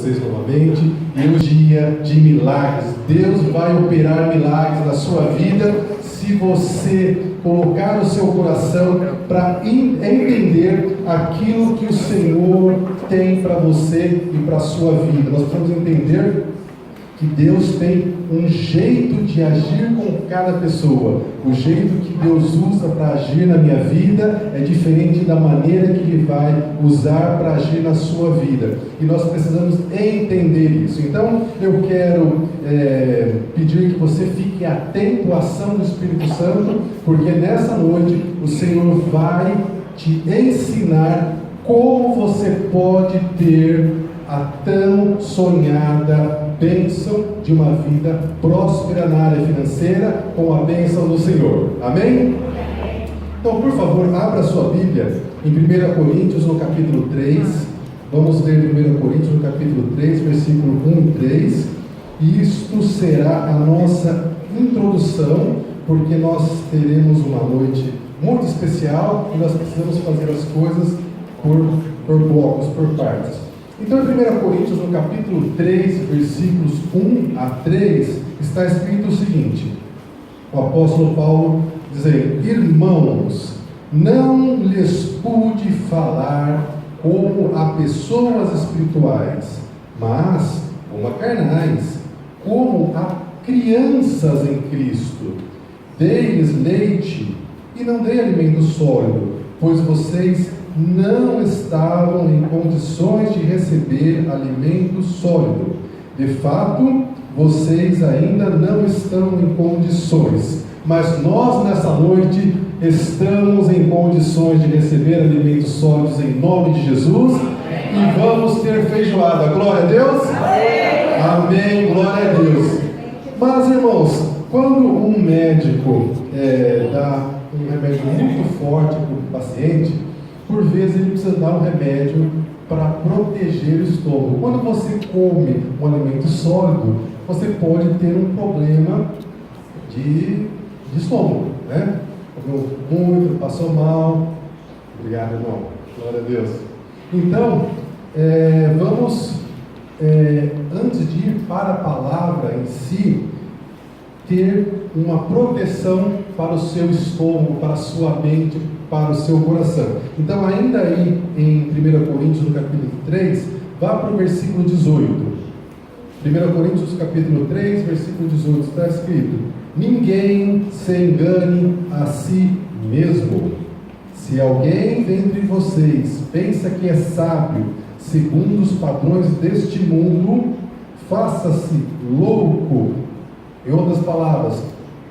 Vocês novamente, e um dia de milagres. Deus vai operar milagres na sua vida se você colocar no seu coração para entender aquilo que o Senhor tem para você e para a sua vida. Nós precisamos entender que Deus tem um jeito de agir com cada pessoa. O jeito que Deus usa para agir na minha vida é diferente da maneira que Ele vai usar para agir na sua vida. E nós precisamos entender isso. Então, eu quero pedir que você fique atento à ação do Espírito Santo, porque nessa noite o Senhor vai te ensinar como você pode ter a tão sonhada bênção de uma vida próspera na área financeira com a bênção do Senhor. Amém? Então, por favor, abra sua Bíblia em 1 Coríntios, no capítulo 3. Vamos ler 1 Coríntios, no capítulo 3, versículo 1 e 3. E isto será a nossa introdução, porque nós teremos uma noite muito especial e nós precisamos fazer as coisas por blocos, por partes. Então, em 1 Coríntios, no capítulo 3, versículos 1 a 3, está escrito o seguinte: o apóstolo Paulo dizendo: irmãos, não lhes pude falar como a pessoas espirituais, mas como a carnais, como a crianças em Cristo. Dei-lhes leite e não dei alimento sólido, pois vocês não estavam em condições de receber alimento sólido. De fato, vocês ainda não estão em condições, mas nós nessa noite estamos em condições de receber alimentos sólidos em nome de Jesus. E vamos ter feijoada. Glória a Deus. Amém. Glória a Deus. Mas, irmãos, quando um médico dá um remédio muito forte para o paciente, por vezes ele precisa dar um remédio para proteger o estômago. Quando você come um alimento sólido, você pode ter um problema de estômago, né? Comeu muito, passou mal. Obrigado, irmão. Glória a Deus. Então, vamos, antes de ir para a palavra em si, ter uma proteção para o seu estômago, para a sua mente, para o seu coração. Então, ainda aí em 1 Coríntios, no capítulo 3, vá para o versículo 18. 1 Coríntios, capítulo 3, versículo 18, está escrito: ninguém se engane a si mesmo. Se alguém dentre vocês pensa que é sábio, segundo os padrões deste mundo, faça-se louco. Em outras palavras,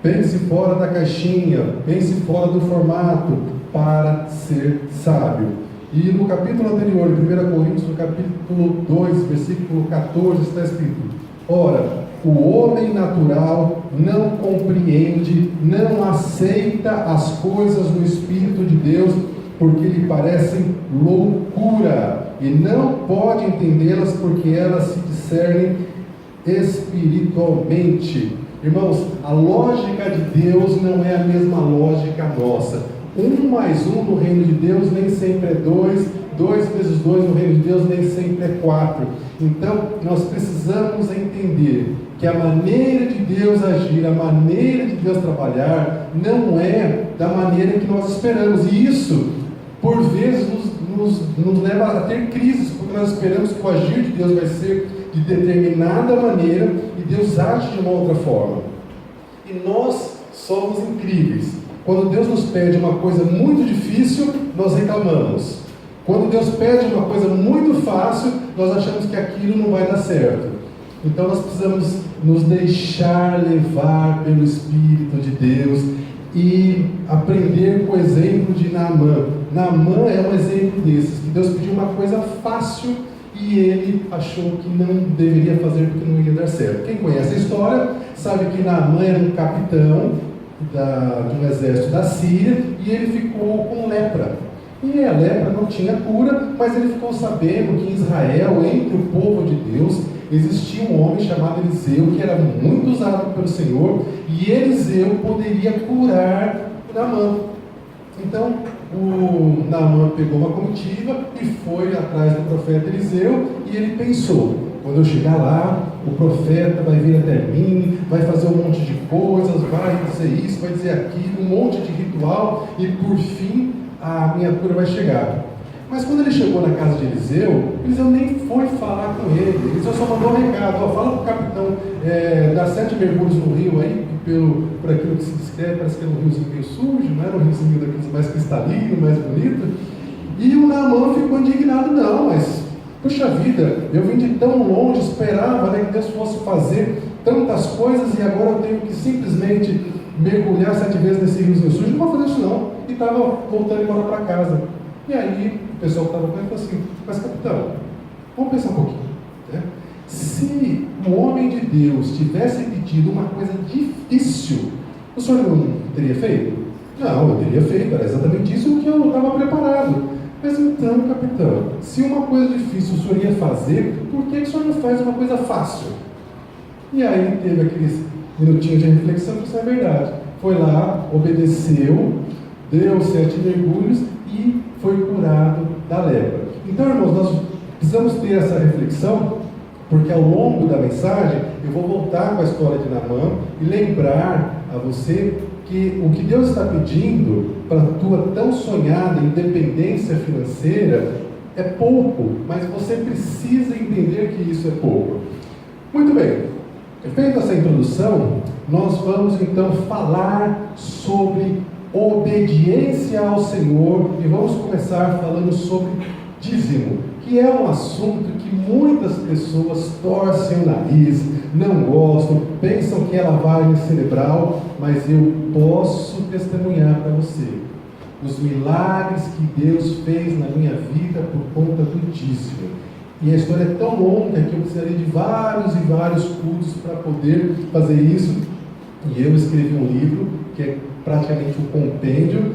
pense fora da caixinha, pense fora do formato, para ser sábio. E no capítulo anterior, em 1 Coríntios, no capítulo 2, versículo 14, está escrito: ora, o homem natural não compreende, não aceita as coisas do Espírito de Deus, porque lhe parecem loucura, e não pode entendê-las, porque elas se discernem espiritualmente. Irmãos, a lógica de Deus não é a mesma lógica nossa. 1 mais 1 no reino de Deus nem sempre é 2, 2 vezes 2 no reino de Deus nem sempre é 4. Então, nós precisamos entender que a maneira de Deus agir, a maneira de Deus trabalhar, não é da maneira que nós esperamos. E isso, por vezes, nos leva a ter crises, porque nós esperamos que o agir de Deus vai ser de determinada maneira e Deus age de uma outra forma. E nós somos incríveis. Quando Deus nos pede uma coisa muito difícil, nós reclamamos. Quando Deus pede uma coisa muito fácil, nós achamos que aquilo não vai dar certo. Então nós precisamos nos deixar levar pelo Espírito de Deus e aprender com o exemplo de Naamã. Naamã é um exemplo desses, que Deus pediu uma coisa fácil e ele achou que não deveria fazer porque não ia dar certo. Quem conhece a história sabe que Naamã era um capitão de um exército da Síria, e ele ficou com lepra. E a lepra não tinha cura, mas ele ficou sabendo que em Israel, entre o povo de Deus, existia um homem chamado Eliseu, que era muito usado pelo Senhor, e Eliseu poderia curar Naamã. Então, o Naamã pegou uma comitiva e foi atrás do profeta Eliseu, e ele pensou: Quando eu chegar lá, o profeta vai vir até mim, vai fazer um monte de coisas, vai dizer isso, vai dizer aquilo, um monte de ritual, e por fim a minha cura vai chegar. Mas quando ele chegou na casa de Eliseu, Eliseu nem foi falar com ele. Eliseu só mandou um recado: fala para o capitão dar 7 mergulhos no rio aí, por aquilo que se descreve, parece que era um riozinho meio sujo, não era um riozinho daqueles mais cristalino, mais bonito. E o Naamã ficou indignado: não, mas puxa vida, eu vim de tão longe, esperava, né, que Deus fosse fazer tantas coisas e agora eu tenho que simplesmente mergulhar 7 vezes nesse riozinho sujo. Não vou fazer isso não. E estava voltando embora para casa. E aí o pessoal que estava com ele falou assim: mas capitão, vamos pensar um pouquinho, né? Se o homem de Deus tivesse pedido uma coisa difícil, o senhor não teria feito? Não, eu teria feito, era exatamente isso que eu estava preparado. Mas então, capitão, se uma coisa difícil o senhor ia fazer, por que o senhor não faz uma coisa fácil? E aí teve aqueles minutinhos de reflexão, que isso é verdade. Foi lá, obedeceu, deu 7 mergulhos e foi curado da lepra. Então, irmãos, nós precisamos ter essa reflexão, porque ao longo da mensagem eu vou voltar com a história de Naamã e lembrar a você que o que Deus está pedindo para a tua tão sonhada independência financeira é pouco, mas você precisa entender que isso é pouco. Muito bem, feita essa introdução, nós vamos então falar sobre obediência ao Senhor e vamos começar falando sobre dízimo, que é um assunto que muitas pessoas torcem o nariz, não gostam, pensam que é lavagem cerebral, mas eu posso testemunhar para você os milagres que Deus fez na minha vida por conta do dízimo. E a história é tão longa que eu precisaria de vários e vários cultos para poder fazer isso. E eu escrevi um livro que é praticamente um compêndio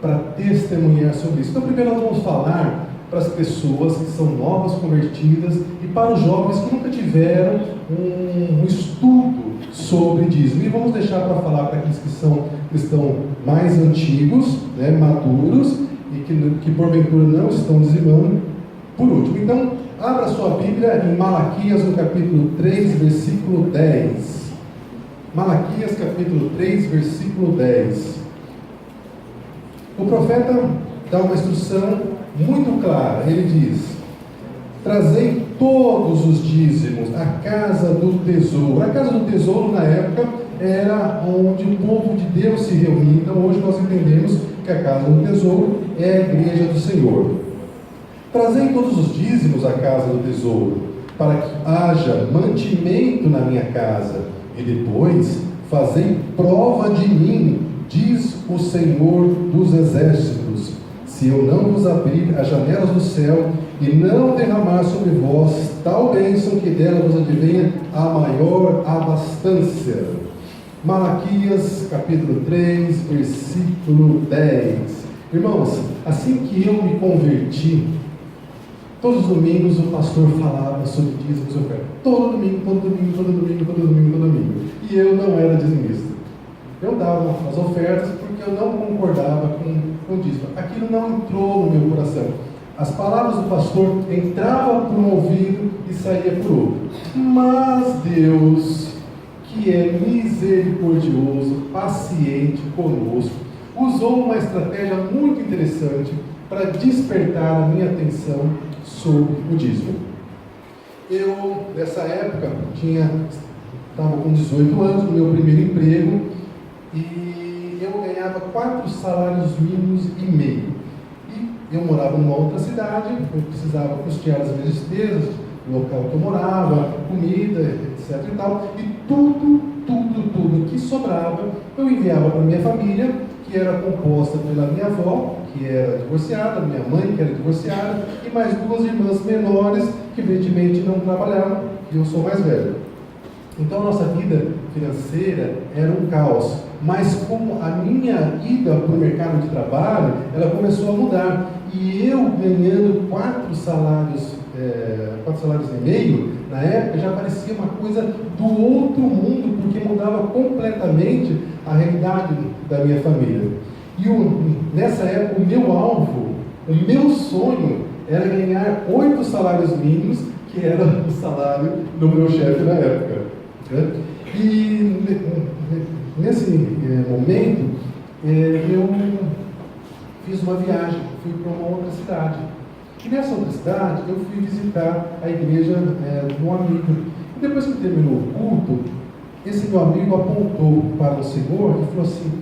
para testemunhar sobre isso. Então, primeiro nós vamos falar para as pessoas que são novas convertidas e para os jovens que nunca tiveram um estudo sobre dízimo. E vamos deixar para falar para aqueles que são cristãos mais antigos, né, maduros, e que porventura não estão dizimando, por último. Então, abra sua Bíblia em Malaquias, no capítulo 3, versículo 10. Malaquias, capítulo 3, versículo 10. O profeta dá uma instrução muito clara. Ele diz: trazei todos os dízimos à casa do tesouro. A casa do tesouro, na época, era onde o povo de Deus se reunia. Então, hoje nós entendemos que a casa do tesouro é a igreja do Senhor. Trazei todos os dízimos à casa do tesouro, para que haja mantimento na minha casa, e depois fazei prova de mim, diz o Senhor dos exércitos, se eu não vos abrir as janelas do céu e não derramar sobre vós tal bênção que dela vos advenha a maior abastança. Malaquias capítulo 3, versículo 10. Irmãos, assim que eu me converti, todos os domingos o pastor falava sobre dízimos e ofertas. Todo domingo. E eu não era dizimista. Eu dava as ofertas porque eu não concordava com o dízimo. Aquilo não entrou no meu coração. As palavras do pastor entravam por um ouvido e saía por outro. Mas Deus, que é misericordioso, paciente conosco, usou uma estratégia muito interessante para despertar a minha atenção sobre o dízimo. Eu, nessa época, estava com 18 anos, no meu primeiro emprego, e eu ganhava 4 salários mínimos e meio. E eu morava numa outra cidade, eu precisava custear as minhas despesas, o local que eu morava, comida, etc e tal, e tudo que sobrava, eu enviava para minha família, que era composta pela minha avó, que era divorciada, minha mãe, que era divorciada, e mais 2 irmãs menores, que evidentemente não trabalhavam, e eu sou mais velho. Então a nossa vida financeira era um caos, mas como a minha ida para o mercado de trabalho, ela começou a mudar, e eu ganhando 4 salários e meio, na época já parecia uma coisa do outro mundo, porque mudava completamente a realidade da minha família. E nessa época, o meu alvo, o meu sonho era ganhar 8 salários mínimos, que era o salário do meu chefe na época. Né? E nesse momento, eu fiz uma viagem, fui para uma outra cidade. E nessa outra cidade, eu fui visitar a igreja de um amigo. E depois que terminou o culto, esse meu amigo apontou para o Senhor e falou assim: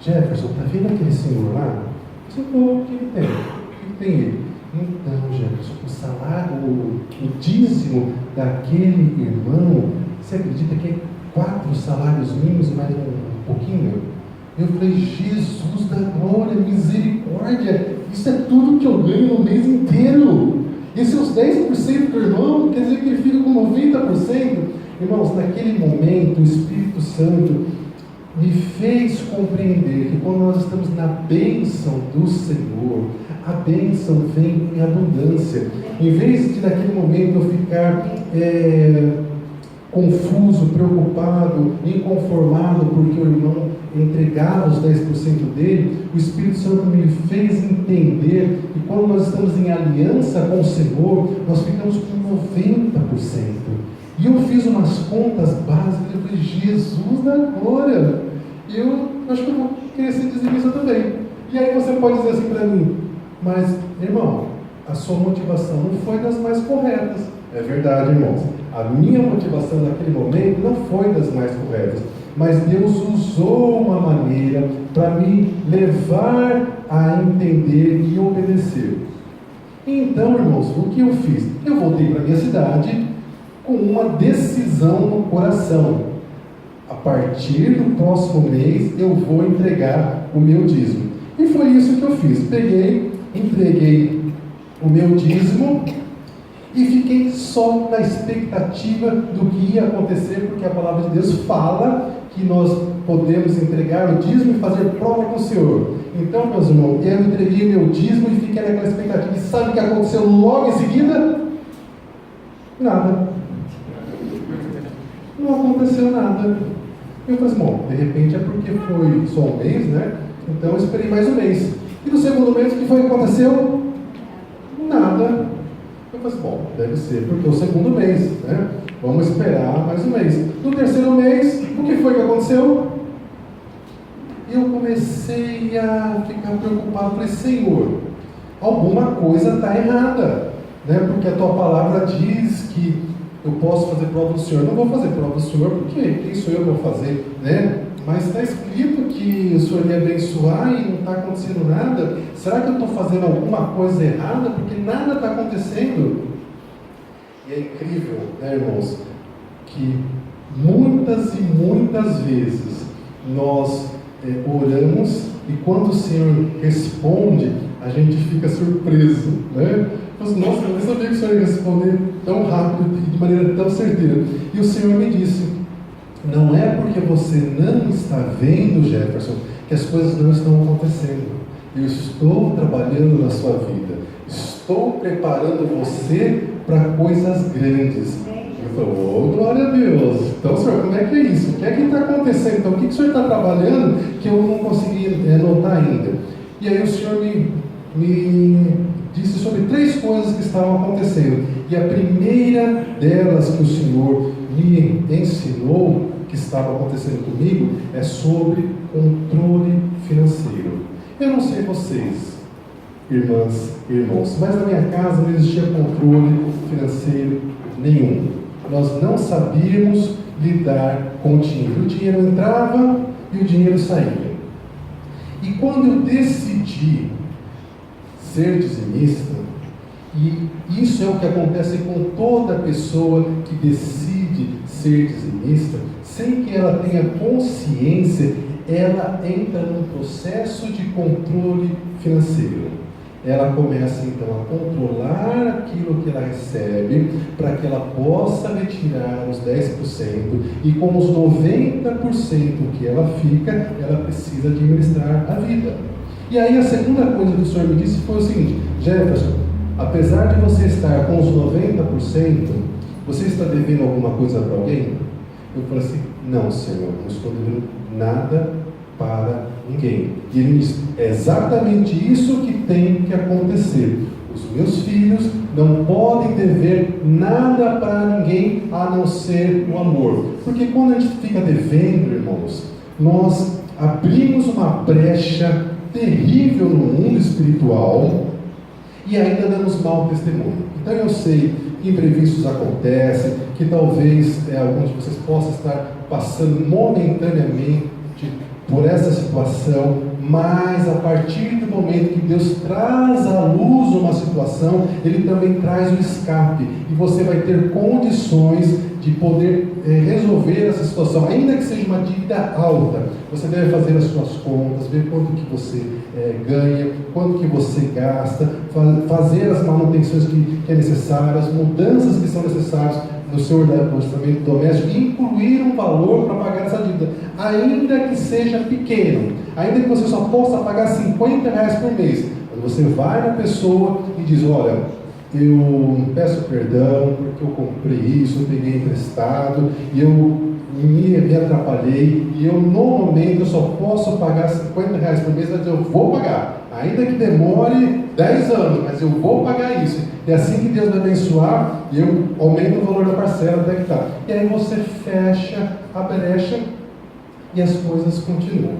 Jefferson, está vendo aquele senhor lá? Eu disse: o que ele tem? O que tem ele? Então, Jefferson, o salário, o dízimo daquele irmão, você acredita que é 4 salários mínimos e mais um pouquinho? Eu falei: Jesus da glória, misericórdia, isso é tudo que eu ganho no mês inteiro. Esses os 10% do irmão, quer dizer que ele fica com 90%. Irmãos, naquele momento, o Espírito Santo me fez compreender que quando nós estamos na bênção do Senhor, a bênção vem em abundância. Em vez de naquele momento eu ficar confuso, preocupado, inconformado porque o irmão entregava os 10% dele, o Espírito Santo me fez entender que quando nós estamos em aliança com o Senhor, nós ficamos com 90%. E eu fiz umas contas básicas, eu falei: Jesus da glória, eu acho que eu vou querer ser dizimista também. E aí você pode dizer assim para mim: mas irmão, a sua motivação não foi das mais corretas. É verdade, irmãos, a minha motivação naquele momento não foi das mais corretas, mas Deus usou uma maneira para me levar a entender e obedecer. Então, irmãos, o que eu fiz? Eu voltei para a minha cidade com uma decisão no coração: a partir do próximo mês eu vou entregar o meu dízimo. E foi isso que eu fiz. Entreguei o meu dízimo e fiquei só na expectativa do que ia acontecer, porque a palavra de Deus fala que nós podemos entregar o dízimo e fazer prova com o Senhor. Então, meus irmãos, eu entreguei meu dízimo e fiquei naquela expectativa. E sabe o que aconteceu logo em seguida? Nada. Não aconteceu nada. Eu falei assim: bom, de repente é porque foi só um mês, né? Então eu esperei mais um mês. E no segundo mês, o que foi que aconteceu? Nada. Eu falei assim: bom, deve ser porque é o segundo mês, né? Vamos esperar mais um mês. No terceiro mês, o que foi que aconteceu? Eu comecei a ficar preocupado. Falei: Senhor, alguma coisa está errada, né? Porque a tua palavra diz que eu posso fazer prova do Senhor. Eu não vou fazer prova do Senhor, porque quem sou eu para fazer, né? Mas está escrito que o Senhor me abençoar e não está acontecendo nada. Será que eu estou fazendo alguma coisa errada? Porque nada está acontecendo. E é incrível, né, irmãos, que muitas e muitas vezes nós oramos e quando o Senhor responde, a gente fica surpreso, né? Nossa, eu não sabia que o Senhor ia responder tão rápido e de maneira tão certeira. E o Senhor me disse: não é porque você não está vendo, Jefferson, que as coisas não estão acontecendo. Eu estou trabalhando na sua vida. Estou preparando você para coisas grandes. Eu falei: oh, glória a Deus. Então, Senhor, como é que é isso? O que é que está acontecendo? Então, o que o Senhor está trabalhando que eu não consegui notar ainda? E aí o Senhor me disse sobre 3 coisas que estavam acontecendo. E a primeira delas que o Senhor me ensinou, que estava acontecendo comigo, é sobre controle financeiro. Eu não sei vocês, irmãs e irmãos, mas na minha casa não existia controle financeiro nenhum. Nós não sabíamos lidar com o dinheiro. O dinheiro entrava e o dinheiro saía. E quando eu decidi ser dizimista, e isso é o que acontece com toda pessoa que decide ser dizimista, sem que ela tenha consciência, ela entra num processo de controle financeiro. Ela começa então a controlar aquilo que ela recebe, para que ela possa retirar os 10%, e com os 90% que ela fica, ela precisa administrar a vida. E aí a segunda coisa que o Senhor me disse foi o seguinte: Jefferson, apesar de você estar com os 90%, você está devendo alguma coisa para alguém? Eu falei assim: não, Senhor, não estou devendo nada para ninguém. E ele disse: é exatamente isso que tem que acontecer. Os meus filhos não podem dever nada para ninguém a não ser o amor. Porque quando a gente fica devendo, irmãos, nós abrimos uma brecha terrível no mundo espiritual e ainda damos mau testemunho. Então eu sei que imprevistos acontecem, que talvez alguns de vocês possam estar passando momentaneamente por essa situação, mas a partir do momento que Deus traz à luz uma situação, Ele também traz o escape, e você vai ter condições de poder resolver essa situação, ainda que seja uma dívida alta. Você deve fazer as suas contas, ver quanto que você ganha, quanto que você gasta, fazer as manutenções que é necessário, as mudanças que são necessárias no seu orçamento doméstico, e incluir um valor para pagar essa dívida, ainda que seja pequeno, ainda que você só possa pagar R$50 por mês. Quando você vai na pessoa e diz: olha, eu peço perdão porque eu comprei isso, eu peguei emprestado e eu me atrapalhei, e eu no momento eu só posso pagar R$50 por mês, mas eu vou pagar, ainda que demore 10 anos, mas eu vou pagar isso. É assim que Deus vai abençoar, e eu aumento o valor da parcela até que está. E aí você fecha a brecha e as coisas continuam.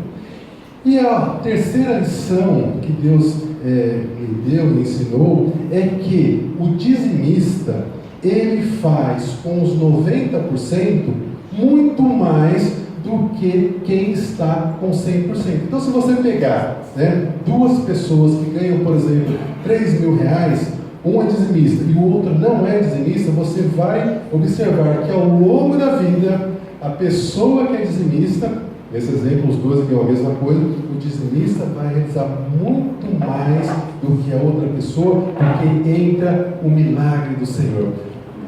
E a terceira lição que Deus me deu, me ensinou, é que o dizimista, ele faz com os 90% muito mais do que quem está com 100%. Então, se você pegar duas pessoas que ganham, por exemplo, R$3.000, um é dizimista e o outro não é dizimista, você vai observar que ao longo da vida, a pessoa que é dizimista, nesse exemplo os dois aqui é a mesma coisa, o dizimista vai realizar muito mais do que a outra pessoa, porque entra o milagre do Senhor.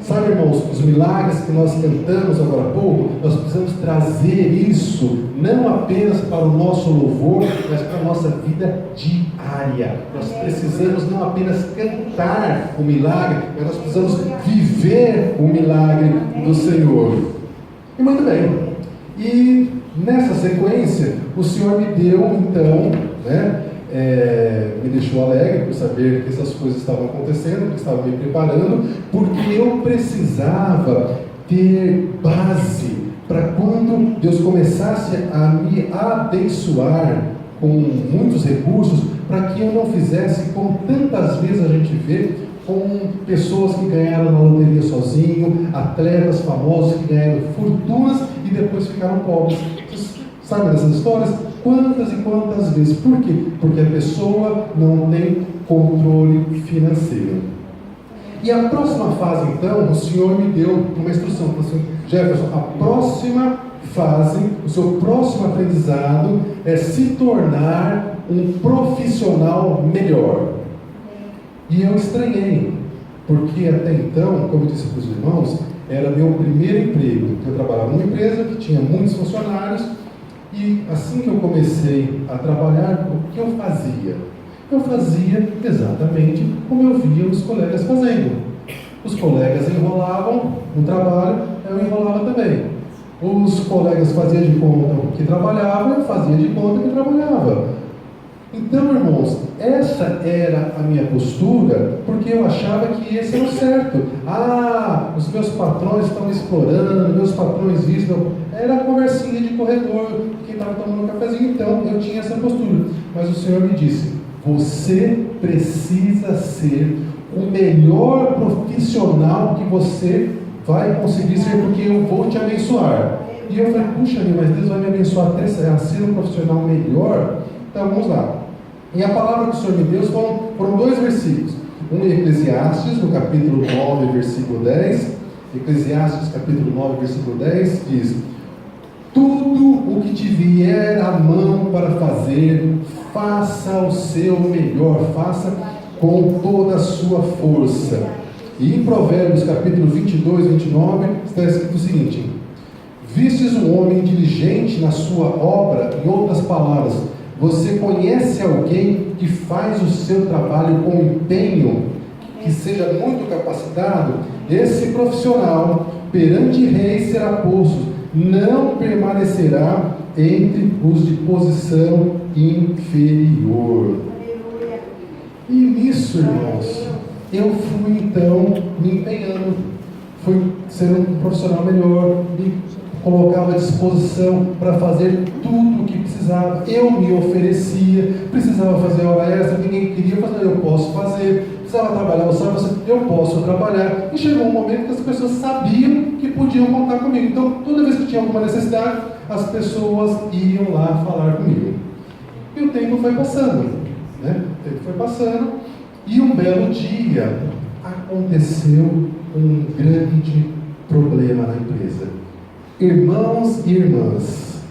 Sabe, irmãos, os milagres que nós cantamos agora há pouco, nós precisamos trazer isso não apenas para o nosso louvor, mas para a nossa vida diária. Nós precisamos não apenas cantar o milagre, mas nós precisamos viver o milagre do Senhor. E muito bem, e nessa sequência, o Senhor me deu então, me deixou alegre por saber que essas coisas estavam acontecendo, que estava me preparando, porque eu precisava ter base para quando Deus começasse a me abençoar com muitos recursos, para que eu não fizesse como tantas vezes a gente vê, com pessoas que ganharam na loteria sozinho, atletas famosos que ganharam fortunas e depois ficaram pobres. Vocês sabem dessas histórias? Quantas e quantas vezes? Por quê? Porque a pessoa não tem controle financeiro. E a próxima fase, então, o Senhor me deu uma instrução. Falou assim: Jefferson, a próxima fase, o seu próximo aprendizado é se tornar um profissional melhor. E eu estranhei, porque até então, como eu disse para os irmãos, era meu primeiro emprego. Eu trabalhava numa empresa que tinha muitos funcionários, e assim que eu comecei a trabalhar, o que eu fazia? Eu fazia exatamente como eu via os colegas fazendo. Os colegas enrolavam no trabalho, eu enrolava também. Os colegas faziam de conta que trabalhava, eu fazia de conta que trabalhava. Então, irmãos, essa era a minha postura, porque eu achava que esse era o certo. Os meus patrões estão me explorando, meus patrões isso. Era a conversinha de corredor, quem estava tomando um cafezinho, então eu tinha essa postura. Mas o Senhor me disse: você precisa ser o melhor profissional que você vai conseguir ser, porque eu vou te abençoar. E eu falei: puxa, mas Deus vai me abençoar até a ser um profissional melhor? Então vamos lá. E a palavra que o Senhor me deu foram 2 versículos. Um em Eclesiastes, no capítulo 9, versículo 10. Eclesiastes, capítulo 9, versículo 10, diz: tudo o que te vier à mão para fazer, faça o seu melhor, faça com toda a sua força. E em Provérbios, capítulo 22, 29, está escrito o seguinte: vistes um homem diligente na sua obra, em outras palavras, você conhece alguém que faz o seu trabalho com empenho, que seja muito capacitado? Esse profissional perante reis será posto, não permanecerá entre os de posição inferior. E nisso, irmãos, eu fui então me empenhando, fui ser um profissional melhor, me colocava à disposição para fazer tudo o que precisava. Eu me oferecia, precisava fazer hora extra, ninguém queria fazer, eu posso fazer, precisava trabalhar, eu posso trabalhar. E chegou um momento que as pessoas sabiam que podiam contar comigo. Então, toda vez que tinha alguma necessidade, as pessoas iam lá falar comigo. E o tempo foi passando, né? O tempo foi passando, e um belo dia aconteceu um grande problema na empresa. Irmãos e irmãs,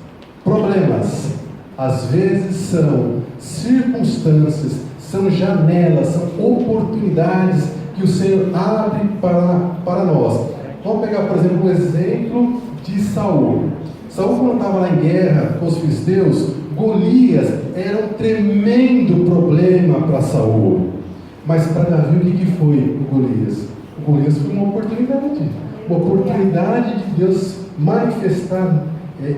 problemas às vezes são circunstâncias, são janelas, são oportunidades que o Senhor abre para nós. Vamos pegar, por exemplo, o exemplo de Saul. Saul, quando estava lá em guerra com os filisteus, Golias era um tremendo problema para Saul. Mas para Davi, o que foi o Golias? O Golias foi uma oportunidade de Deus manifestar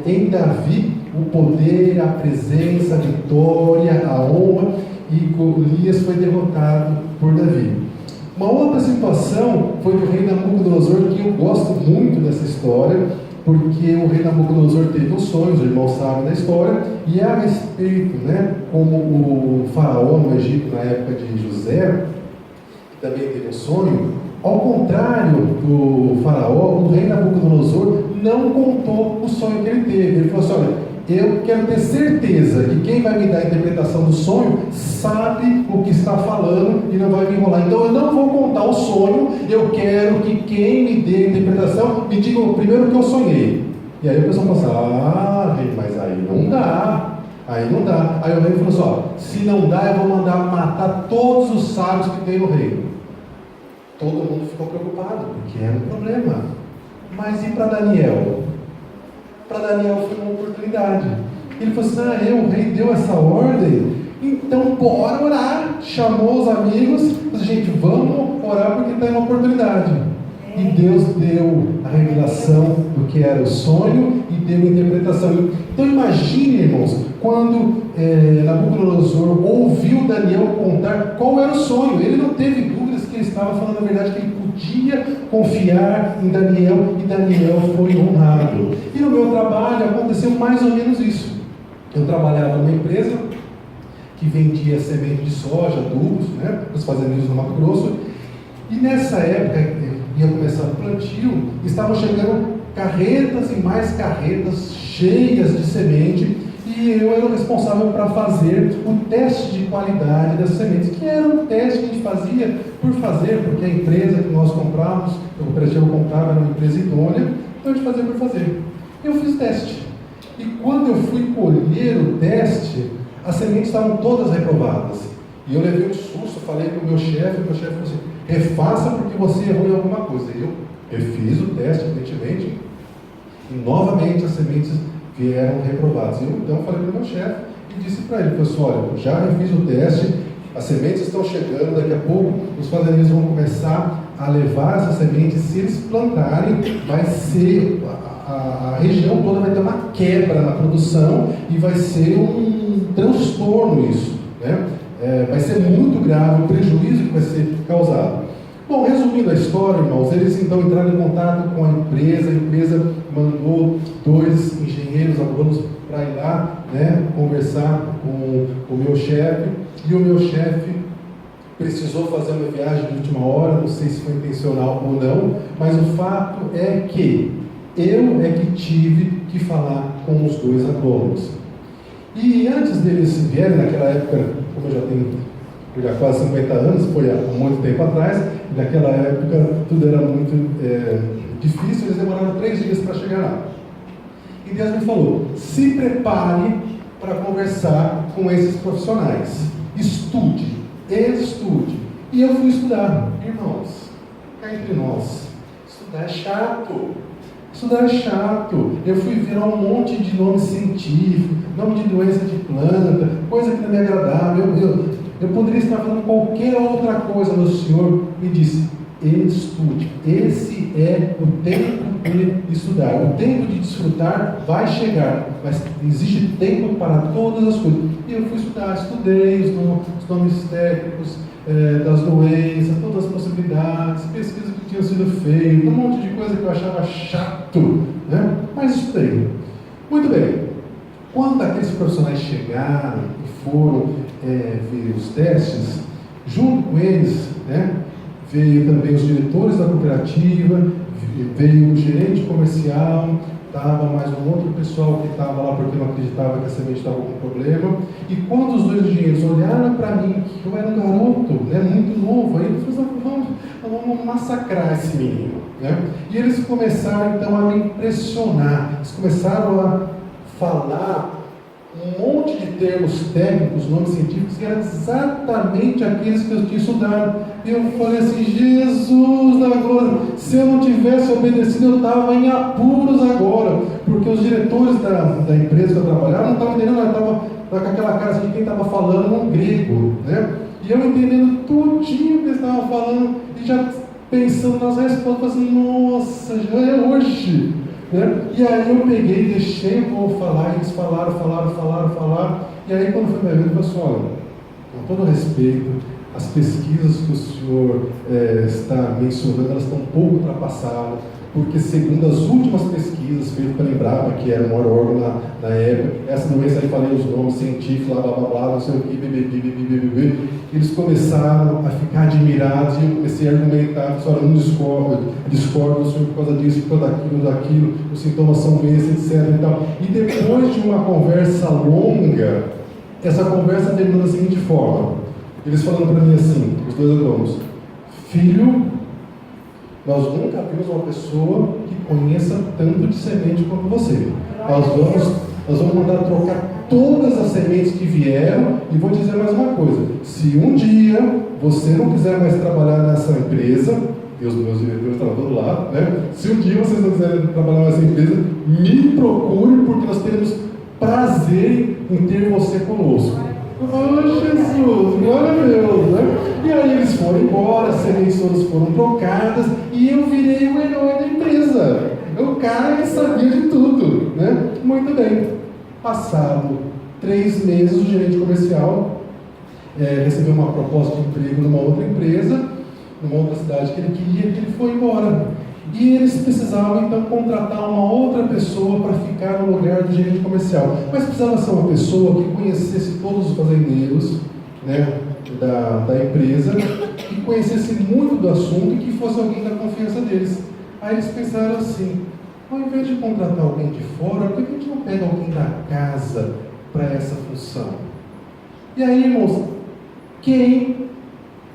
em Davi o poder, a presença, a vitória, a honra, e Golias foi derrotado por Davi. Uma outra situação foi do rei Nabucodonosor, que eu gosto muito dessa história, porque o rei Nabucodonosor teve um sonho, os irmãos sabem da história, e é a respeito, como o faraó no Egito, na época de José, que também teve um sonho. Ao contrário do faraó, o rei Nabucodonosor não contou o sonho que ele teve. Ele falou assim: olha, eu quero ter certeza que quem vai me dar a interpretação do sonho sabe o que está falando e não vai me enrolar. Então eu não vou contar o sonho, eu quero que quem me dê a interpretação me diga primeiro o que eu sonhei. E aí o pessoal fala assim: rei, mas aí não dá. Aí não dá. Aí o rei falou assim: ó, se não dá, eu vou mandar matar todos os sábios que tem no reino. Todo mundo ficou preocupado, porque era um problema. Mas e para Daniel? Para Daniel foi uma oportunidade. Ele falou assim: o rei deu essa ordem, então bora orar. Chamou os amigos, disse: gente, vamos orar porque está uma oportunidade. E Deus deu a revelação do que era o sonho e deu a interpretação. Então imagine, irmãos, quando Nabucodonosor ouviu Daniel contar qual era o sonho. Ele não teve dúvidas que ele estava falando a verdade, que ele podia confiar em Daniel, e Daniel foi honrado. E no meu trabalho aconteceu mais ou menos isso. Eu trabalhava numa empresa que vendia semente de soja, adubos, para os fazendeiros no Mato Grosso, e nessa época ia começar o plantio, estavam chegando carretas e mais carretas cheias de semente, e eu era o responsável para fazer o teste de qualidade das sementes, que era um teste que a gente fazia por fazer, porque a empresa que nós comprávamos, a cooperativa que eu comprava era uma empresa idônea, então a gente fazia por fazer. Eu fiz teste, e quando eu fui colher o teste, as sementes estavam todas reprovadas, e eu levei um susto, falei com o meu chefe falou assim: refaça porque você errou em alguma coisa. Eu fiz o teste, evidentemente, e novamente as sementes vieram reprovadas. Eu então falei para o meu chefe e disse para ele: pessoal, olha, já refiz o teste, as sementes estão chegando, daqui a pouco os fazendeiros vão começar a levar essas sementes, se eles plantarem, vai ser, a região toda vai ter uma quebra na produção e vai ser um transtorno isso, vai ser muito grave o prejuízo que vai ser causado. Bom, resumindo a história, irmãos, eles então entraram em contato com a empresa mandou 2 engenheiros agrônomos para ir lá, conversar com o meu chefe, e o meu chefe precisou fazer uma viagem de última hora, não sei se foi intencional ou não, mas o fato é que eu tive que falar com os 2 agrônomos. E antes deles vierem, naquela época, como eu já tenho quase 50 anos, foi há muito tempo atrás, naquela época tudo era muito difícil, eles demoraram 3 dias para chegar lá. E Deus me falou: se prepare para conversar com esses profissionais, estude. E eu fui estudar. Irmãos, cá entre nós, estudar é chato. Eu fui ver um monte de nome científico, nome de doença de planta, coisa que não me agradava. Eu poderia estar fazendo qualquer outra coisa, mas o Senhor me disse: estude. Esse é o tempo de estudar. O tempo de desfrutar vai chegar, mas existe tempo para todas as coisas. E eu fui estudar, estudei os nomes técnicos, das doenças, todas as possibilidades, pesquisas que tinham sido feitas, um monte de coisa que eu achava chato, né? Mas estudei. Muito bem. Quando aqueles profissionais chegaram e foram ver os testes, junto com eles, né, veio também os diretores da cooperativa, veio o gerente comercial, estava mais um outro pessoal que estava lá porque não acreditava que a semente estava com problema. E quando os dois engenheiros olharam para mim, que eu era um garoto, né, muito novo, aí eles falaram, vamos massacrar esse menino, né? E eles começaram então a me impressionar, eles começaram a falar um monte de termos técnicos, nomes científicos, que eram exatamente aqueles que eu tinha estudado. E eu falei assim, Jesus da glória, se eu não tivesse obedecido, eu estava em apuros agora, porque os diretores da empresa que eu trabalhava não estavam entendendo, eu estava com aquela cara de quem estava falando um grego, né? E eu entendendo tudinho que eles estavam falando, e já pensando nas respostas, assim, nossa, já é hoje. Né? E aí eu peguei, deixei o povo falar, e eles falaram, e aí quando foi minha vez, eu falei assim, olha, com todo respeito, as pesquisas que o senhor está mencionando, elas estão um pouco ultrapassadas, porque segundo as últimas pesquisas feitas pela Embrapa, que era o maior órgão na época, essa doença aí, falei os nomes científicos, blá, não sei o que, eles começaram a ficar admirados, e eu comecei a argumentar, olha, não discordo do senhor por causa disso, por causa daquilo, os sintomas são esses, etc. E tal. E depois de uma conversa longa, essa conversa terminou da seguinte forma, eles falando para mim assim, os dois agrônomos, filho, nós nunca vimos uma pessoa que conheça tanto de semente quanto você. Nós vamos mandar trocar todas as sementes que vieram, e vou dizer mais uma coisa, se um dia você não quiser mais trabalhar nessa empresa, e os meus diretores estão do lado, né? Se um dia vocês não quiserem trabalhar nessa empresa, me procure, porque nós teremos prazer em ter você conosco. Oh Jesus, glória a Deus, né? E aí eles foram embora, as sementes todas foram trocadas, e eu virei o herói da empresa, o cara que sabia de tudo, né? Muito bem. Passado 3 meses, o gerente comercial recebeu uma proposta de emprego numa outra empresa, numa outra cidade que ele queria, que ele foi embora. E eles precisavam então contratar uma outra pessoa para ficar no lugar do gerente comercial. Mas precisava ser uma pessoa que conhecesse todos os fazendeiros, né, da empresa, que conhecesse muito do assunto e que fosse alguém da confiança deles. Aí eles pensaram assim, ao invés de contratar alguém de fora, por que a gente não pega alguém da casa para essa função? E aí, irmãos, quem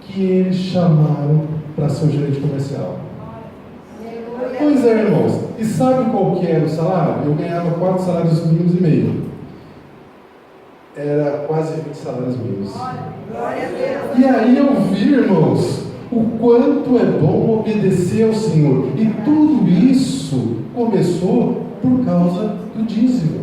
que eles chamaram para ser o gerente comercial? Pois é, irmãos. E sabe qual que era o salário? Eu ganhava 4 salários mínimos e meio. Era quase 20 salários mínimos. E aí eu vi, irmãos, o quanto é bom obedecer ao Senhor. E tudo isso começou por causa do dízimo.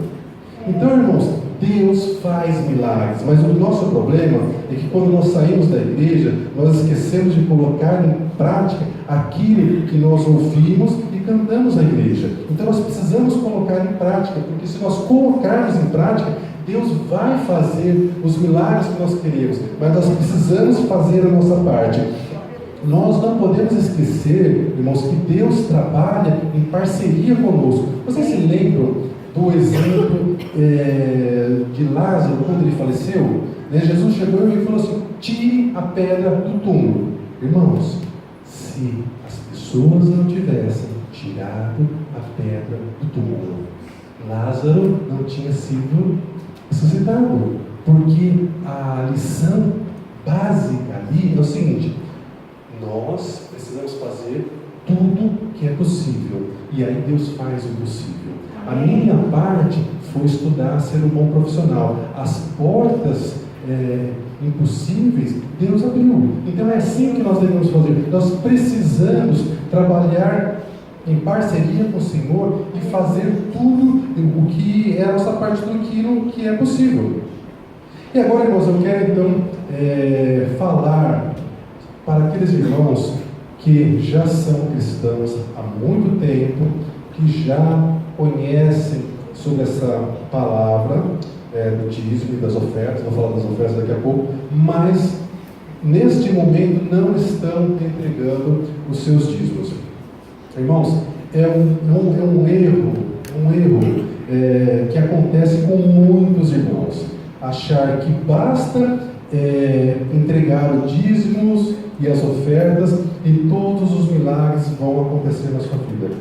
Então, irmãos, Deus faz milagres, mas o nosso problema é que quando nós saímos da igreja, nós esquecemos de colocar em prática aquilo que nós ouvimos e cantamos na igreja. Então nós precisamos colocar em prática, porque se nós colocarmos em prática, Deus vai fazer os milagres que nós queremos, mas nós precisamos fazer a nossa parte. Nós não podemos esquecer, irmãos, que Deus trabalha em parceria conosco. Vocês se lembram do exemplo de Lázaro, quando ele faleceu? Né? Jesus chegou e falou assim, tire a pedra do túmulo. Irmãos, se as pessoas não tivessem tirado a pedra do túmulo, Lázaro não tinha sido ressuscitado. Porque a lição básica ali é o seguinte, nós precisamos fazer tudo que é possível, e aí Deus faz o possível. A minha parte foi estudar, ser um bom profissional. As portas impossíveis, Deus abriu. Então é assim que nós devemos fazer. Nós precisamos trabalhar em parceria com o Senhor e fazer tudo o que é a nossa parte do que é possível. E agora, irmãos, eu quero então falar para aqueles irmãos que já são cristãos há muito tempo, que já conhecem sobre essa palavra do dízimo e das ofertas, vou falar das ofertas daqui a pouco, mas neste momento não estão entregando os seus dízimos. Irmãos, é um erro que acontece com muitos irmãos, achar que basta entregar os dízimos e as ofertas e todos os milagres vão acontecer na sua vida.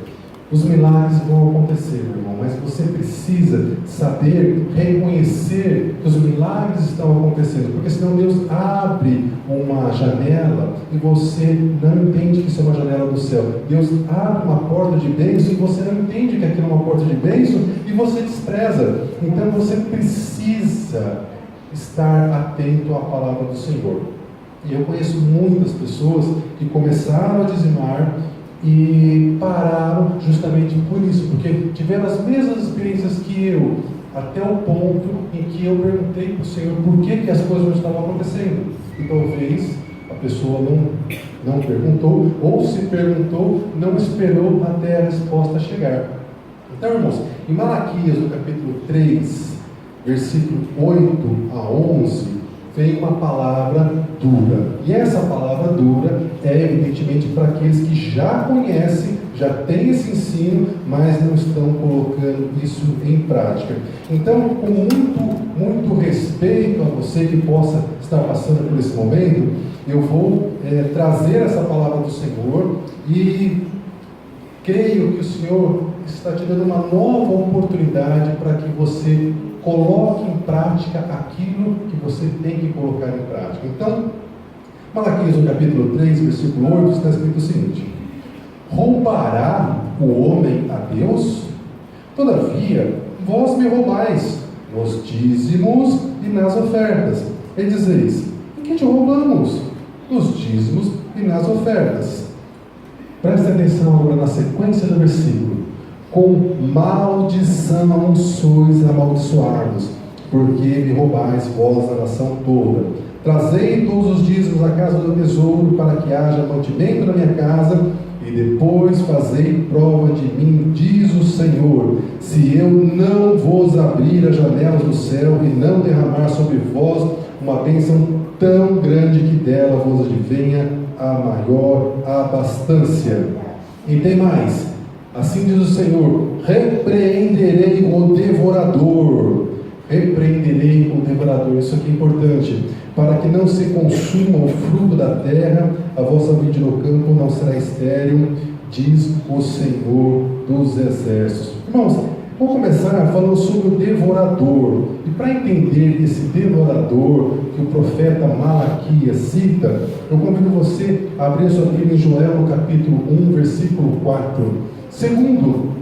Os milagres vão acontecer, meu irmão, mas você precisa saber reconhecer que os milagres estão acontecendo, porque senão Deus abre uma janela e você não entende que isso é uma janela do céu. Deus abre uma porta de bênção e você não entende que aquilo é uma porta de bênção e você despreza. Então você precisa estar atento à palavra do Senhor. E eu conheço muitas pessoas que começaram a dizimar e pararam justamente por isso, porque tiveram as mesmas experiências que eu, até o ponto em que eu perguntei para o Senhor por que as coisas não estavam acontecendo. E talvez a pessoa não perguntou, ou se perguntou, não esperou até a resposta chegar. Então, irmãos, em Malaquias, no capítulo 3, versículo 8 a 11, vem uma palavra dura. E essa palavra dura é evidentemente para aqueles que já conhecem, já têm esse ensino, mas não estão colocando isso em prática. Então, com muito respeito a você que possa estar passando por esse momento, eu vou trazer essa palavra do Senhor e creio que o Senhor está te dando uma nova oportunidade para que você coloque em prática aquilo que você tem que colocar em prática. Então, Malaquias, no capítulo 3, versículo 8, está escrito o seguinte: roubará o homem a Deus? Todavia, vós me roubais nos dízimos e nas ofertas. E dizeis: em que te roubamos? Nos dízimos e nas ofertas. Preste atenção agora na sequência do versículo. Com maldição sois amaldiçoados, porque me roubais vós a nação toda. Trazei todos os dízimos à casa do tesouro, para que haja mantimento na minha casa, e depois fazei prova de mim, diz o Senhor, se eu não vos abrir as janelas do céu e não derramar sobre vós uma bênção tão grande que dela vos advenha a maior abastança. E tem mais. Assim diz o Senhor: repreenderei o devorador. Repreenderei o devorador. Isso aqui é importante. Para que não se consuma o fruto da terra, a vossa vide no campo não será estéril, diz o Senhor dos exércitos. Irmãos, vou começar falando sobre o devorador. E para entender esse devorador que o profeta Malaquias cita, eu convido você a abrir sua Bíblia em Joel, no capítulo 1, versículo 4. Segundo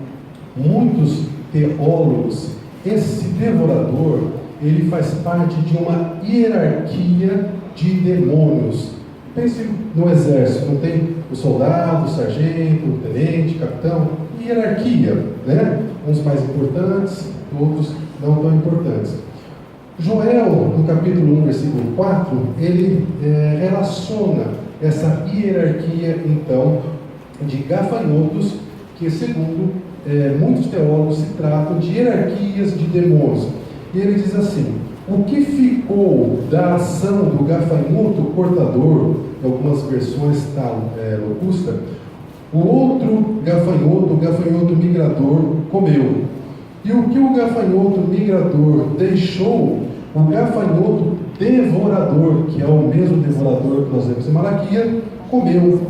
muitos teólogos, esse devorador, ele faz parte de uma hierarquia de demônios. Pense no exército, não tem o soldado, o sargento, o tenente, o capitão, hierarquia, né? Uns mais importantes, outros não tão importantes. Joel, no capítulo 1, versículo 4, ele relaciona essa hierarquia, então, de gafanhotos, que segundo muitos teólogos se tratam de hierarquias de demônios. E ele diz assim: o que ficou da ação do gafanhoto cortador, em algumas versões está locusta, o outro gafanhoto, o gafanhoto migrador, comeu. E o que o gafanhoto migrador deixou, o gafanhoto devorador, que é o mesmo devorador que nós vemos em Malaquias, comeu.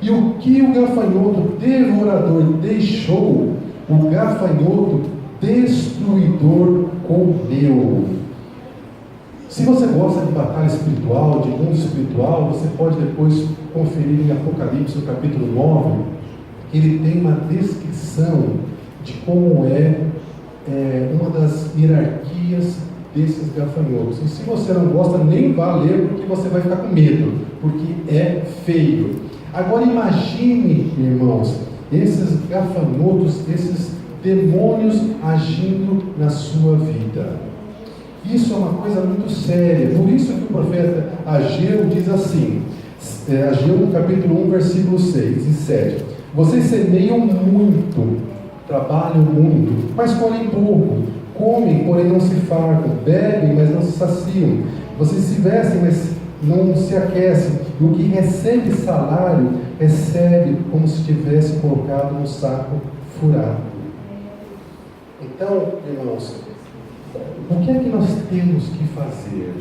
E o que o gafanhoto devorador deixou, o gafanhoto destruidor comeu. Se você gosta de batalha espiritual, de mundo espiritual, você pode depois conferir em Apocalipse, no capítulo 9, que ele tem uma descrição de como uma das hierarquias desses gafanhotos. E se você não gosta, nem vá ler, porque você vai ficar com medo, porque é feio. Agora imagine, irmãos, esses gafanhotos, esses demônios agindo na sua vida. Isso é uma coisa muito séria. Por isso que o profeta Ageu diz assim, Ageu no capítulo 1, versículo 6 e 7. Vocês semeiam muito, trabalham muito, mas colhem pouco. Comem, porém não se fartam. Bebem, mas não se saciam. Vocês se vestem, mas não se aquece. E o que recebe salário, recebe como se tivesse colocado no saco furado. Então, irmãos, o que é que nós temos que fazer?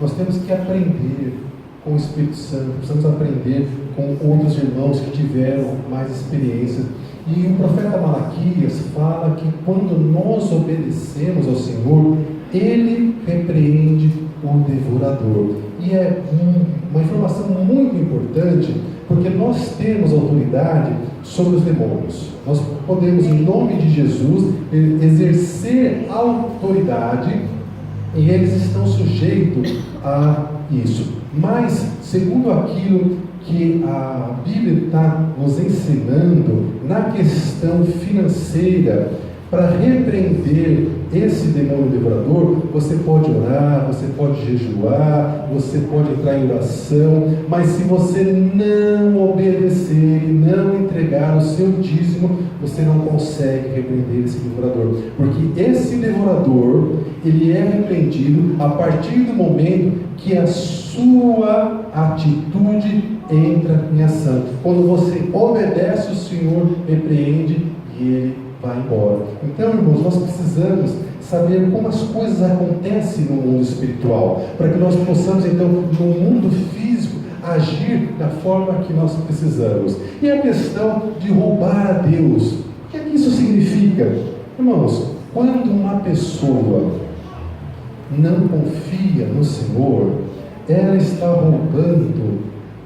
Nós temos que aprender com o Espírito Santo, precisamos aprender com outros irmãos que tiveram mais experiência. E o profeta Malaquias fala que quando nós obedecemos ao Senhor, Ele repreende o devorador. E é uma informação muito importante, porque nós temos autoridade sobre os demônios. Nós podemos, em nome de Jesus, exercer autoridade, e eles estão sujeitos a isso. Mas, segundo aquilo que a Bíblia está nos ensinando, na questão financeira, para repreender esse demônio devorador, você pode orar, você pode jejuar, você pode entrar em oração, mas se você não obedecer e não entregar o seu dízimo, você não consegue repreender esse devorador, porque esse devorador, ele é repreendido a partir do momento que a sua atitude entra em ação. Quando você obedece, o Senhor repreende e ele vai embora. Então, irmãos, nós precisamos saber como as coisas acontecem no mundo espiritual, para que nós possamos, então, no mundo físico, agir da forma que nós precisamos. E a questão de roubar a Deus, o que é que isso significa? Irmãos, quando uma pessoa não confia no Senhor, ela está roubando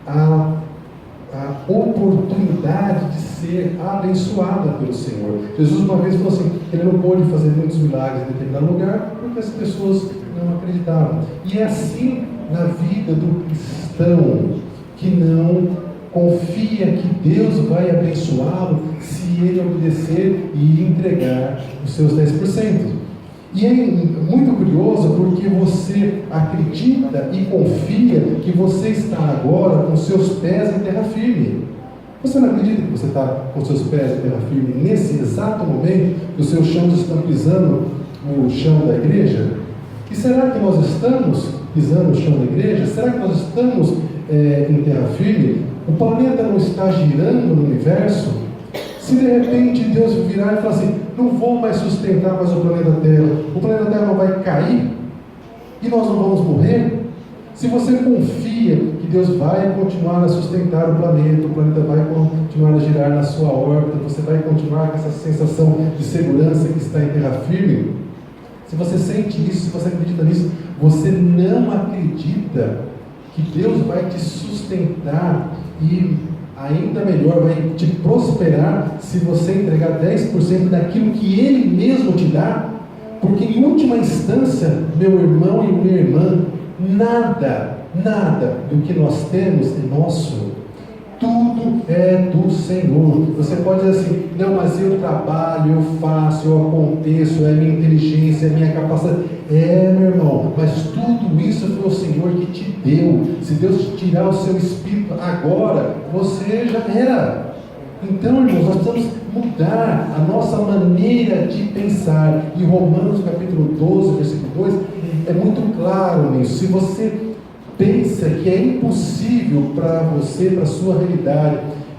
a oportunidade de ser abençoada pelo Senhor. Jesus uma vez falou assim, que ele não pôde fazer muitos milagres em determinado lugar, porque as pessoas não acreditavam. E é assim na vida do cristão, que não confia que Deus vai abençoá-lo se ele obedecer e entregar os seus 10%. E é muito curioso porque você acredita e confia que você está agora com seus pés em terra firme. Você não acredita que você está com seus pés em terra firme nesse exato momento que os seus chãos estão pisando no chão da igreja? E será que nós estamos pisando no chão da igreja? Será que nós estamos em terra firme? O planeta não está girando no universo? Se de repente Deus virar e falar assim, não vou mais sustentar mais o planeta Terra não vai cair e nós não vamos morrer? Se você confia que Deus vai continuar a sustentar o planeta vai continuar a girar na sua órbita, você vai continuar com essa sensação de segurança que está em terra firme, se você sente isso, se você acredita nisso, você não acredita que Deus vai te sustentar e ainda melhor, vai te prosperar se você entregar 10% daquilo que Ele mesmo te dá, porque em última instância, meu irmão e minha irmã, nada do que nós temos é nosso, tudo é do Senhor. Você pode dizer assim, não, mas eu trabalho, eu faço, eu aconteço, é minha inteligência, é minha capacidade. Meu irmão, mas tudo isso foi o Senhor que te deu. Se Deus te tirar o seu espírito agora, você já era. Então, irmãos, nós precisamos mudar a nossa maneira de pensar. E Romanos capítulo 12, versículo 2, é muito claro nisso. Se você pensa que é impossível para você, para a sua realidade,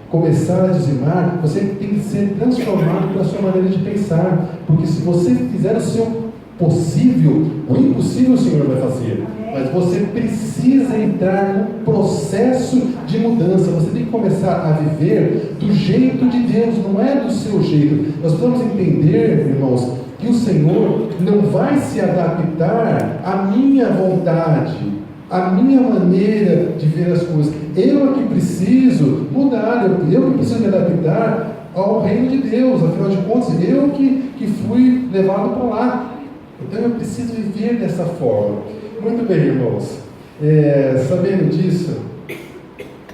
começar a dizimar, você tem que ser transformado pela sua maneira de pensar, porque se você fizer o seu possível, o impossível o Senhor vai fazer, mas você precisa entrar no processo de mudança. Você tem que começar a viver do jeito de Deus, não é do seu jeito. Nós precisamos entender, irmãos, que o Senhor não vai se adaptar à minha vontade, a minha maneira de ver as coisas. Eu que preciso mudar, eu que preciso me adaptar ao reino de Deus. Afinal de contas, eu que fui levado para lá. Então eu preciso viver dessa forma. Muito bem, irmãos. Sabendo disso,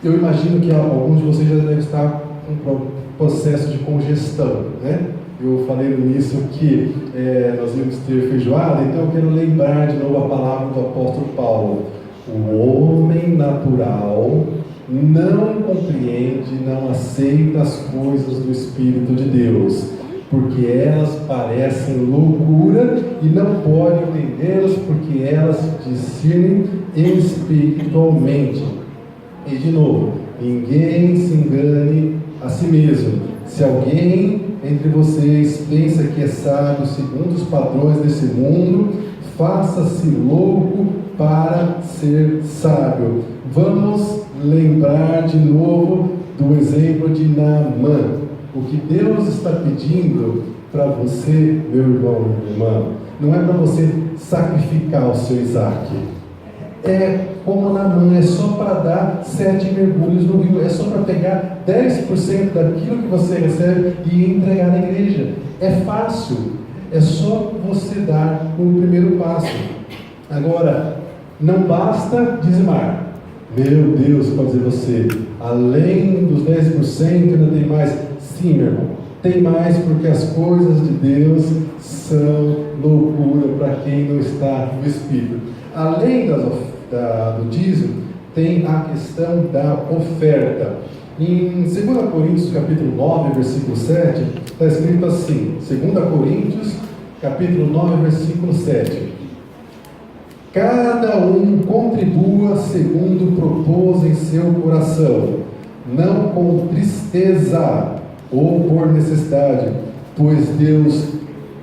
eu imagino que alguns de vocês já devem estar com um processo de congestão, né? Eu falei no início que nós íamos ter feijoada, então eu quero lembrar de novo a palavra do apóstolo Paulo. O homem natural não compreende, não aceita as coisas do Espírito de Deus, porque elas parecem loucura e não podem entendê-las, porque elas discernem espiritualmente. E de novo, ninguém se engane a si mesmo. Se alguém entre vocês pensa que é sábio segundo os padrões desse mundo, faça-se louco para ser sábio. Vamos lembrar de novo do exemplo de Naamã. O que Deus está pedindo para você, meu irmão e minha irmã, não é para você sacrificar o seu Isaac. É como Naamã, é só para dar 7 mergulhos no rio, é só para pegar 10% daquilo que você recebe e entregar na igreja. É fácil, é só você dar o primeiro passo. Agora, não basta dizimar. Meu Deus, pode dizer você, além dos 10% ainda tem mais. Sim, meu irmão, tem mais, porque as coisas de Deus são loucura para quem não está no Espírito. Além do dízimo, tem a questão da oferta. Em 2 Coríntios capítulo 9, versículo 7, está escrito assim, 2 Coríntios capítulo 9, versículo 7. Cada um contribua segundo propôs em seu coração, não com tristeza ou por necessidade, pois Deus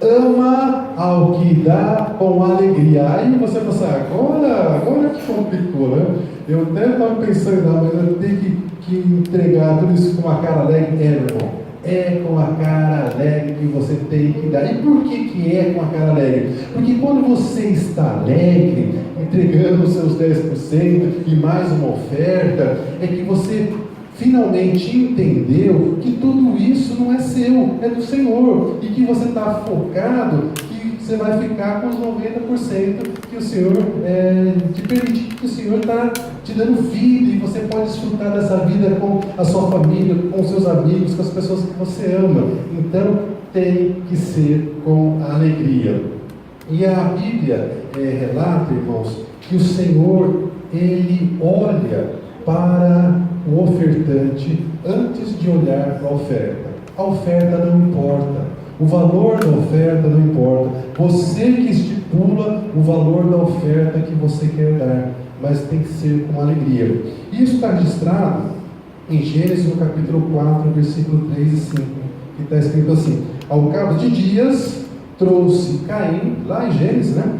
ama ao que dá com alegria. Aí você pensa, agora que complicou, né? Eu até estava pensando em dar, mas eu tenho que entregar tudo isso com uma cara alegre. Meu irmão, é com a cara alegre que você tem que dar. E por que é com a cara alegre? Porque quando você está alegre, entregando os seus 10% e mais uma oferta, é que você finalmente entendeu que tudo isso não é seu, é do Senhor, e que você está focado, que você vai ficar com os 90% que o Senhor te permite, que o Senhor está te dando vida, e você pode desfrutar dessa vida com a sua família, com os seus amigos, com as pessoas que você ama. Então tem que ser com alegria. E a Bíblia relata, irmãos, que o Senhor, Ele olha para o ofertante antes de olhar para a oferta. A oferta não importa, o valor da oferta não importa, você que estipula o valor da oferta que você quer dar, mas tem que ser com alegria. Isso está registrado em Gênesis no capítulo 4, versículo 3 e 5, que está escrito assim: ao cabo de dias trouxe Caim, lá em Gênesis, né?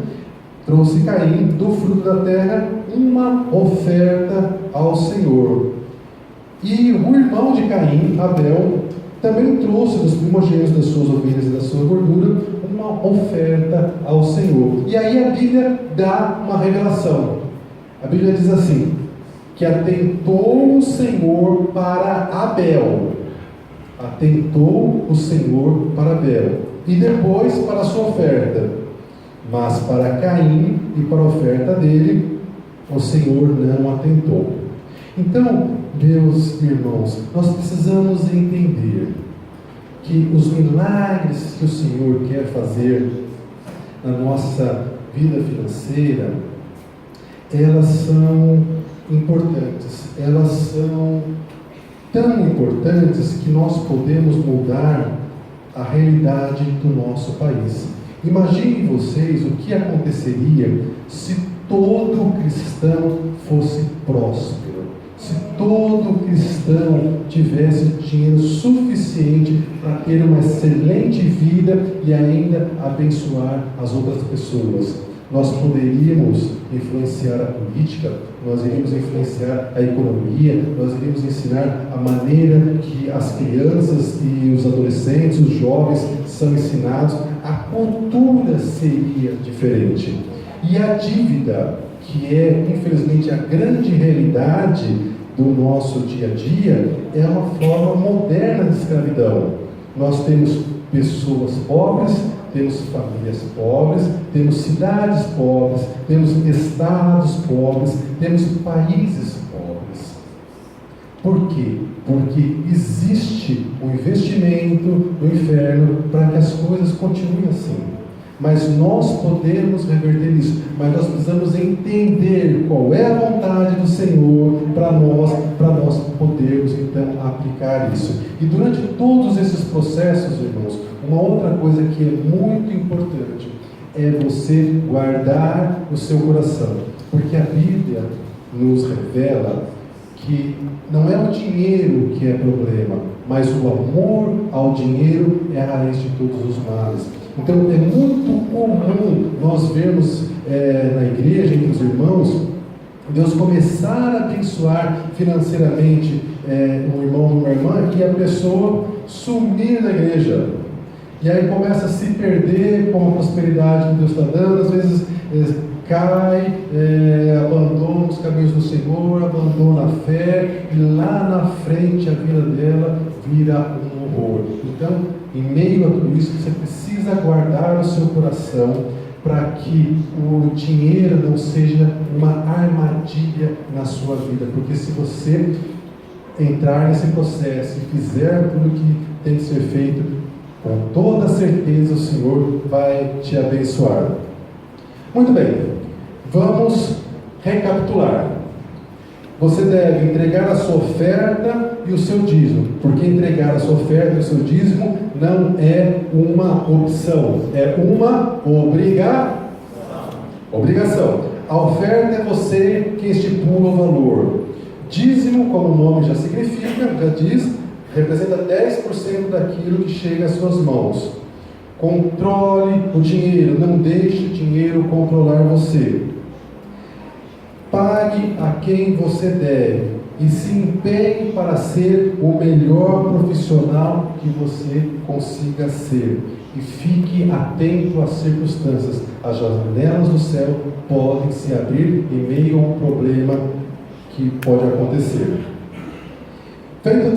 Trouxe Caim do fruto da terra uma oferta ao Senhor. E o irmão de Caim, Abel, também trouxe dos primogênitos das suas ovelhas e da sua gordura uma oferta ao Senhor. E aí a Bíblia dá uma revelação. A Bíblia diz assim, que atentou o Senhor para Abel. Atentou o Senhor para Abel. E depois para a sua oferta. Mas para Caim e para a oferta dele, o Senhor não atentou. Então, meus irmãos, nós precisamos entender que os milagres que o Senhor quer fazer na nossa vida financeira, elas são importantes, elas são tão importantes que nós podemos mudar a realidade do nosso país. Imaginem vocês o que aconteceria se todo cristão fosse próspero. Se todo cristão tivesse dinheiro suficiente para ter uma excelente vida e ainda abençoar as outras pessoas. Nós poderíamos influenciar a política, nós iríamos influenciar a economia, nós iríamos ensinar a maneira que as crianças e os adolescentes, os jovens são ensinados. A cultura seria diferente. E a dívida, que é infelizmente a grande realidade do nosso dia a dia, é uma forma moderna de escravidão. Nós temos pessoas pobres, temos famílias pobres, temos cidades pobres, temos estados pobres, temos países pobres. Por quê? Porque existe um investimento do inferno para que as coisas continuem assim. Mas nós podemos reverter isso, mas nós precisamos entender qual é a vontade do Senhor para nós podermos então aplicar isso. E durante todos esses processos, irmãos, uma outra coisa que é muito importante é você guardar o seu coração, porque a Bíblia nos revela que não é o dinheiro que é problema, mas o amor ao dinheiro é a raiz de todos os males. Então é muito comum nós vermos na igreja, entre os irmãos, Deus começar a abençoar financeiramente um irmão ou uma irmã e a pessoa sumir da igreja. E aí começa a se perder com a prosperidade que Deus está dando, às vezes cai, abandona os caminhos do Senhor, abandona a fé, e lá na frente a vida dela vira um horror. Então, em meio a tudo isso, você precisa guardar o seu coração para que o dinheiro não seja uma armadilha na sua vida, porque se você entrar nesse processo e fizer tudo que tem que ser feito, com toda certeza o Senhor vai te abençoar. Muito bem, vamos recapitular. Você deve entregar a sua oferta e o seu dízimo, porque entregar a sua oferta e o seu dízimo não é uma opção, é uma obrigação. A oferta é você quem estipula o valor. Dízimo, como o nome já significa, já diz, representa 10% daquilo que chega às suas mãos. Controle o dinheiro, não deixe o dinheiro controlar você. Pague a quem você deve e se empenhe para ser o melhor profissional que você consiga ser. E fique atento às circunstâncias. As janelas do céu podem se abrir em meio a um problema que pode acontecer. Feito